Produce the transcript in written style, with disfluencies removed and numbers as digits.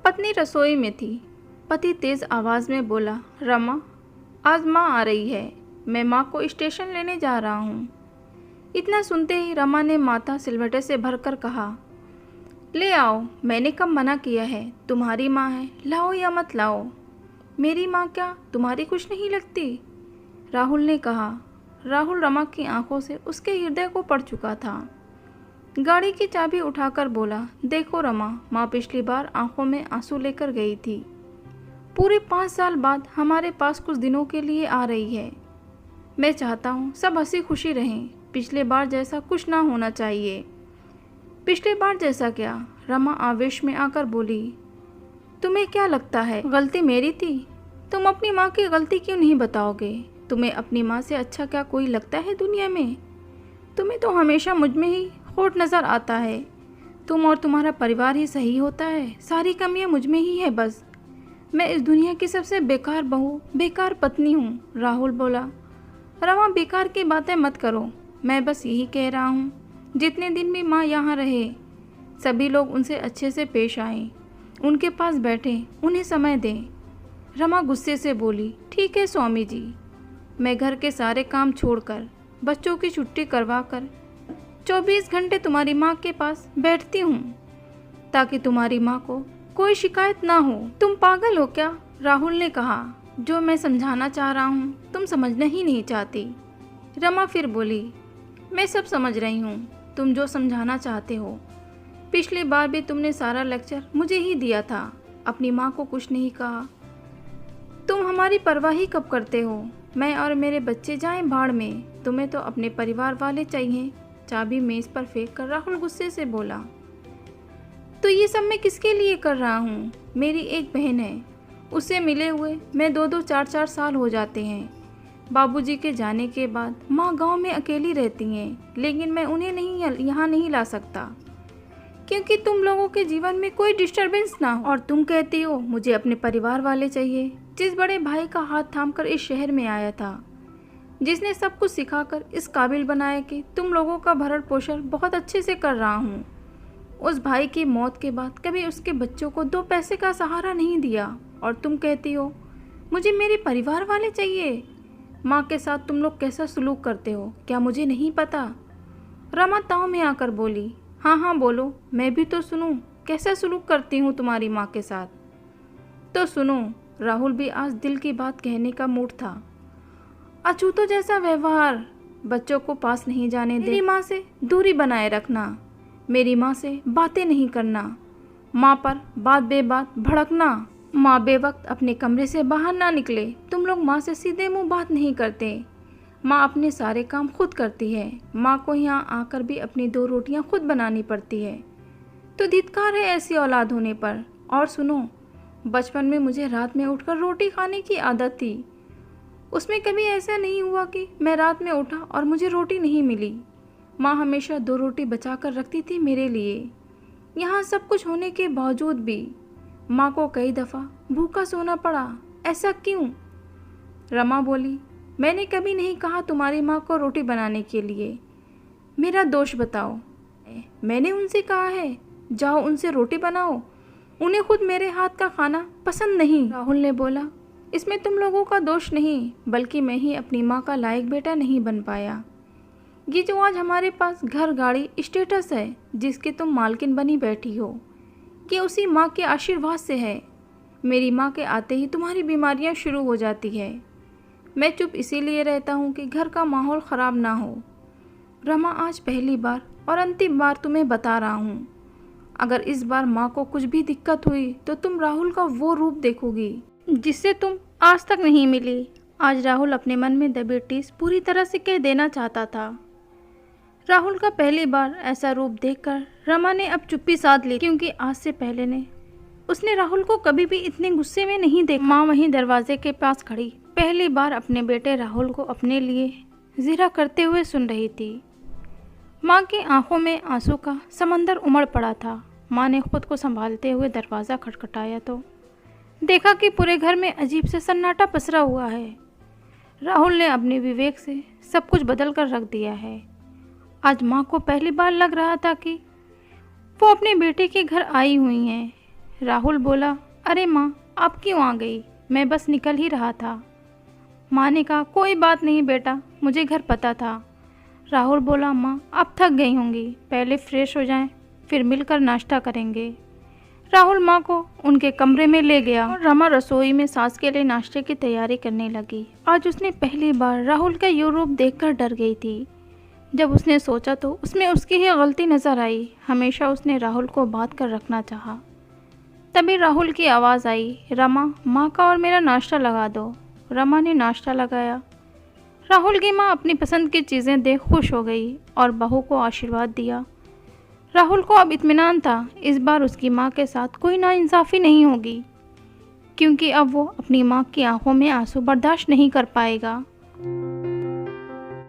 पत्नी रसोई में थी। पति तेज आवाज़ में बोला, रमा, आज माँ आ रही है, मैं माँ को स्टेशन लेने जा रहा हूँ। इतना सुनते ही रमा ने माथा सिलवटे से भरकर कहा, ले आओ, मैंने कब मना किया है, तुम्हारी माँ है, लाओ या मत लाओ। मेरी माँ क्या तुम्हारी कुछ नहीं लगती? राहुल ने कहा। राहुल रमा की आंखों से उसके हृदय को पड़ चुका था। गाड़ी की चाबी उठाकर बोला, देखो रमा, माँ पिछली बार आंखों में आंसू लेकर गई थी। पूरे 5 साल बाद हमारे पास कुछ दिनों के लिए आ रही है। मैं चाहता हूँ सब हंसी खुशी रहें, पिछले बार जैसा कुछ ना होना चाहिए। पिछली बार जैसा क्या? रमा आवेश में आकर बोली, तुम्हें क्या लगता है गलती मेरी थी? तुम अपनी माँ की गलती क्यों नहीं बताओगे? तुम्हें अपनी माँ से अच्छा क्या कोई लगता है दुनिया में? तुम्हें तो हमेशा मुझ में ही खोट नज़र आता है। तुम और तुम्हारा परिवार ही सही होता है, सारी कमियाँ मुझ में ही है बस। मैं इस दुनिया की सबसे बेकार बहू, बेकार पत्नी हूँ। राहुल बोला। रमा, बेकार की बातें मत करो, मैं बस यही कह रहा हूँ, जितने दिन भी माँ यहाँ रहे सभी लोग उनसे अच्छे से पेश आएं, उनके पास बैठें, उन्हें समय दें। रमा गुस्से से बोली, ठीक है स्वामी जी, मैं घर के सारे काम छोड़कर, बच्चों की छुट्टी करवा कर 24 घंटे तुम्हारी माँ के पास बैठती हूँ, ताकि तुम्हारी माँ को कोई शिकायत ना हो। तुम पागल हो क्या? राहुल ने कहा। जो मैं समझाना चाह रहा हूँ तुम समझना ही नहीं चाहती। रमा फिर बोली, मैं सब समझ रही हूँ, तुम जो समझाना चाहते हो। पिछली बार भी तुमने सारा लेक्चर मुझे ही दिया था, अपनी माँ को कुछ नहीं कहा। तुम हमारी परवाह ही कब करते हो? मैं और मेरे बच्चे जाएं भाड़ में, तुम्हें तो अपने परिवार वाले चाहिए। चाबी मेज पर फेंक कर राहुल गुस्से से बोला, तो ये सब मैं किसके लिए कर रहा हूँ? मेरी एक बहन है, उससे मिले हुए मैं 2-2, 4-4 साल हो जाते हैं। बाबूजी के जाने के बाद माँ गांव में अकेली रहती हैं, लेकिन मैं उन्हें यहाँ नहीं ला सकता, क्योंकि तुम लोगों के जीवन में कोई डिस्टरबेंस ना हो। और तुम कहती हो मुझे अपने परिवार वाले चाहिए। जिस बड़े भाई का हाथ थामकर इस शहर में आया था, जिसने सब कुछ सिखाकर इस काबिल बनाया कि तुम लोगों का भरण पोषण बहुत अच्छे से कर रहा हूँ, उस भाई की मौत के बाद कभी उसके बच्चों को 2 पैसे का सहारा नहीं दिया, और तुम कहती हो मुझे मेरे परिवार वाले चाहिए। माँ के साथ तुम लोग कैसा सलूक करते हो क्या मुझे नहीं पता? रमा ताव में आकर बोली, हाँ हाँ बोलो, मैं भी तो सुनूं, कैसा सलूक करती हूँ तुम्हारी माँ के साथ। तो सुनो। राहुल भी आज दिल की बात कहने का मूड था। अछूतों जैसा व्यवहार, बच्चों को पास नहीं जाने दे, मेरी माँ से दूरी बनाए रखना, मेरी माँ से बातें नहीं करना, माँ पर बात बेबात भड़कना, माँ बेवक्त अपने कमरे से बाहर ना निकले। तुम लोग माँ से सीधे मुंह बात नहीं करते। माँ अपने सारे काम खुद करती है। माँ को यहाँ आकर भी अपनी 2 रोटियाँ खुद बनानी पड़ती है। तो धिक्कार है ऐसी औलाद होने पर। और सुनो, बचपन में मुझे रात में उठकर रोटी खाने की आदत थी। उसमें कभी ऐसा नहीं हुआ कि मैं रात में उठा और मुझे रोटी नहीं मिली। माँ हमेशा 2 रोटी बचा कर रखती थी मेरे लिए। यहाँ सब कुछ होने के बावजूद भी माँ को कई दफ़ा भूखा सोना पड़ा। ऐसा क्यों? रमा बोली, मैंने कभी नहीं कहा तुम्हारी माँ को रोटी बनाने के लिए। मेरा दोष बताओ। मैंने उनसे कहा है जाओ उनसे रोटी बनाओ, उन्हें खुद मेरे हाथ का खाना पसंद नहीं। राहुल ने बोला, इसमें तुम लोगों का दोष नहीं, बल्कि मैं ही अपनी माँ का लायक बेटा नहीं बन पाया। ये जो आज हमारे पास घर, गाड़ी, स्टेटस है, जिसकी तुम मालकिन बनी बैठी हो, ये उसी माँ के आशीर्वाद से है। मेरी माँ के आते ही तुम्हारी बीमारियाँ शुरू हो जाती है। मैं चुप इसीलिए रहता हूँ कि घर का माहौल ख़राब ना हो। रमा, आज पहली बार और अंतिम बार तुम्हें बता रहा हूँ, अगर इस बार माँ को कुछ भी दिक्कत हुई तो तुम राहुल का वो रूप देखोगी जिससे तुम आज तक नहीं मिली। आज राहुल अपने मन में दबी टीस पूरी तरह से कह देना चाहता था। राहुल का पहली बार ऐसा रूप देखकर रमा ने अब चुप्पी साध ली, क्योंकि आज से पहले उसने राहुल को कभी भी इतने गुस्से में नहीं देखा। माँ वहीं दरवाजे के पास खड़ी पहली बार अपने बेटे राहुल को अपने लिए जिरा करते हुए सुन रही थी। माँ की आंखों में आंसू का समंदर उमड़ पड़ा था। माँ ने खुद को संभालते हुए दरवाज़ा खटखटाया तो देखा कि पूरे घर में अजीब से सन्नाटा पसरा हुआ है। राहुल ने अपने विवेक से सब कुछ बदल कर रख दिया है। आज माँ को पहली बार लग रहा था कि वो अपने बेटे के घर आई हुई हैं। राहुल बोला, अरे माँ, आप क्यों आ गई? मैं बस निकल ही रहा था। माँ ने कहा, कोई बात नहीं बेटा, मुझे घर पता था। राहुल बोला, माँ आप थक गई होंगी, पहले फ्रेश हो जाएं, फिर मिलकर नाश्ता करेंगे। राहुल माँ को उनके कमरे में ले गया और रमा रसोई में सास के लिए नाश्ते की तैयारी करने लगी। आज उसने पहली बार राहुल का ये रूप देखकर डर गई थी। जब उसने सोचा तो उसमें उसकी ही गलती नज़र आई। हमेशा उसने राहुल को बांध कर रखना चाहा। तभी राहुल की आवाज़ आई, रमा, माँ का और मेरा नाश्ता लगा दो। रमा ने नाश्ता लगाया। राहुल की माँ अपनी पसंद की चीज़ें देख खुश हो गई और बहू को आशीर्वाद दिया। राहुल को अब इत्मीनान था, इस बार उसकी माँ के साथ कोई नाइंसाफ़ी नहीं होगी, क्योंकि अब वो अपनी माँ की आंखों में आंसू बर्दाश्त नहीं कर पाएगा।